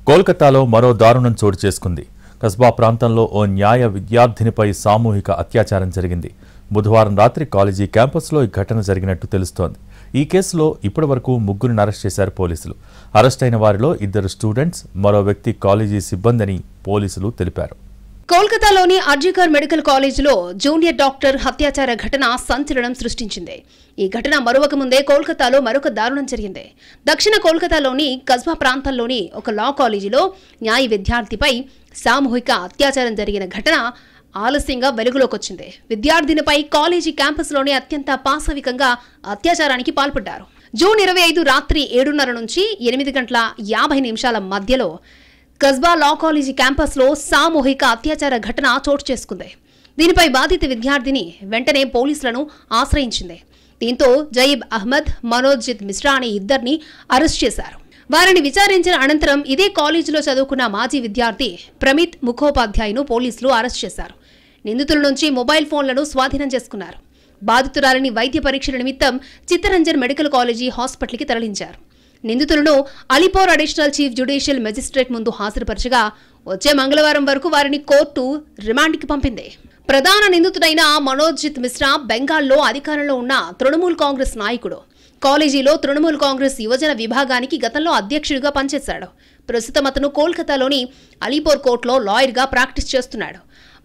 కోల్కతాలో మరో దారుణం చోటు చేసుకుంది. కస్బా ప్రాంతంలో ఓ న్యాయ విద్యార్థినిపై సామూహిక అత్యాచారం జరిగింది. బుధవారం రాత్రి కాలేజీ క్యాంపస్లో ఈ ఘటన జరిగినట్టు తెలుస్తోంది. ఈ కేసులో ఇప్పటివరకు ముగ్గురిని అరెస్ట్ చేశారు పోలీసులు. అరెస్ట్ అయిన వారిలో 2 స్టూడెంట్స్, మరో వ్యక్తి కాలేజీ సిబ్బందని పోలీసులు తెలిపారు. కోల్కతాలోని ఆర్జికర్ మెడికల్ కాలేజీలో జూనియర్ డాక్టర్ హత్యాచార ఘటన సంచలనం సృష్టించింది. ఈ ఘటన మరొక ముందే కోల్కతాలో మరొక దారుణం జరిగింది. దక్షిణ కోల్కతాలోని కస్బా ప్రాంతంలోని ఒక లా కాలేజీలో న్యాయ విద్యార్థిపై సామూహిక అత్యాచారం జరిగిన ఘటన ఆలస్యంగా వెలుగులోకొచ్చింది. విద్యార్థినిపై కాలేజీ క్యాంపస్లోని అత్యంత పాశవికంగా అత్యాచారానికి పాల్పడ్డారు. జూన్ 25 రాత్రి 7:30 నుంచి 8:50 మధ్యలో కస్బా లా కాలేజీ క్యాంపస్లో సామూహిక అత్యాచార ఘటన చోటు చేసుకుంది. దీనిపై బాధిత విద్యార్థిని వెంటనే పోలీసులను ఆశ్రయించింది. దీంతో జయీబ్ అహ్మద్, మనోజిత్ మిశ్రా అనే ఇద్దరిని అరెస్ట్ చేశారు. వారిని విచారించిన అనంతరం ఇదే కాలేజీలో చదువుకున్న మాజీ విద్యార్థి ప్రమిత్ ముఖోపాధ్యాయను పోలీసులు అరెస్ట్ చేశారు. నిందితుల నుంచి మొబైల్ ఫోన్లను స్వాధీనం చేసుకున్నారు. బాధితురాలిని వైద్య పరీక్షల నిమిత్తం చిత్తరంజన్ మెడికల్ కాలేజీ హాస్పిటల్కి తరలించారు. నిందితులను Alipore additional chief judicial magistrate ముందు హాజరుపరచగా వచ్చే మంగళవారం వరకు వారిని కోర్టు రిమాండ్కి పంపింది. ప్రధాన నిందితుడైన మనోజిత్ మిశ్రా బెంగాల్లో అధికారంలో ఉన్న తృణమూల్ కాంగ్రెస్ నాయకుడు. కాలేజీలో తృణమూల్ కాంగ్రెస్ యువజన విభాగానికి గతంలో అధ్యక్షుడిగా పనిచేశాడు. ప్రస్తుతం అతను కోల్కతాలోని అలీపూర్ కోర్టులో లాయర్గా ప్రాక్టీస్ చేస్తున్నాడు.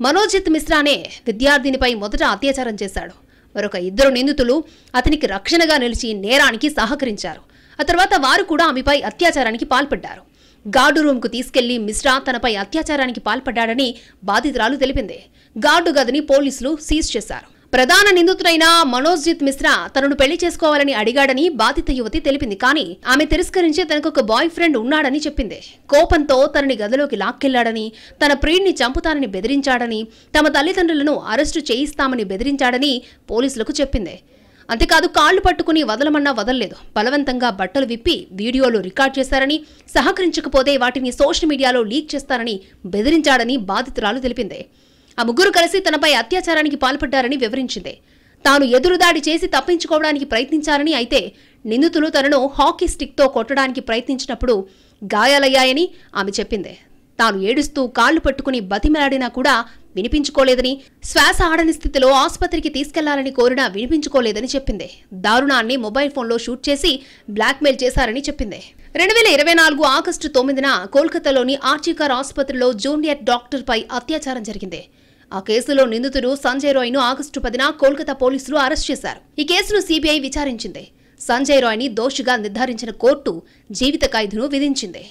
మనోజిత్ మిశ్రానే విద్యార్థినిపై మొదట అత్యాచారం చేశాడు. మరొక 2 నిందితులు అతనికి రక్షణగా నిలిచి నేరానికి సహకరించారు. ఆ తర్వాత వారు కూడా ఆమెపై అత్యాచారానికి పాల్పడ్డారు. గార్డు రూమ్కు తీసుకెళ్లి మిశ్రా తనపై అత్యాచారానికి పాల్పడ్డాడని బాధితురాలు తెలిపింది. గార్డు గదిని పోలీసులు సీజ్ చేశారు. ప్రధాన నిందితుడైన మనోజిత్ మిశ్రా తనను పెళ్లి చేసుకోవాలని అడిగాడని బాధిత యువతి తెలిపింది. కానీ ఆమె తిరస్కరించి తనకొక బాయ్ ఫ్రెండ్ ఉన్నాడని చెప్పింది. కోపంతో తనని గదిలోకి లాక్కెళ్లాడని, తన ప్రియుడిని చంపుతానని బెదిరించాడని, తమ తల్లిదండ్రులను అరెస్టు చేయిస్తామని బెదిరించాడని పోలీసులకు చెప్పింది. అంతేకాదు, కాళ్లు పట్టుకుని వదలమన్నా వదలలేదు. బలవంతంగా బట్టలు విప్పి వీడియోలు రికార్డ్ చేశారని, సహకరించకపోతే వాటిని సోషల్ మీడియాలో లీక్ చేస్తారని బెదిరించాడని బాధితురాలు తెలిపింది. ఆ ముగ్గురు కలిసి తనపై అత్యాచారానికి పాల్పడ్డారని వివరించింది. తాను ఎదురుదాడి చేసి తప్పించుకోవడానికి ప్రయత్నించారని, అయితే నిందితులు తనను హాకీ స్టిక్తో కొట్టడానికి ప్రయత్నించినప్పుడు గాయాలయ్యాయని ఆమె చెప్పింది. తాను ఏడుస్తూ కాళ్లు పట్టుకుని బతిమలాడినా కూడా వినిపించుకోలేదని, శ్వాస ఆడని స్థితిలో ఆసుపత్రికి తీసుకెళ్లాలని కోరినా వినిపించుకోలేదని చెప్పింది. దారుణాన్ని మొబైల్ ఫోన్లో షూట్ చేసి బ్లాక్మెయిల్ చేశారని చెప్పింది. 2024 ఆగస్టు 9న కోల్కతాలోని ఆర్జికర్ ఆసుపత్రిలో జూనియర్ డాక్టర్పై అత్యాచారం జరిగింది. ఆ కేసులో నిందితుడు సంజయ్ రాయ్ను ఆగస్టు 10న కోల్కతా పోలీసులు అరెస్ట్ చేశారు. ఈ కేసును సిబిఐ విచారించింది. సంజయ్ రాయ్ని దోషిగా నిర్ధారించిన కోర్టు జీవిత ఖైదును విధించింది.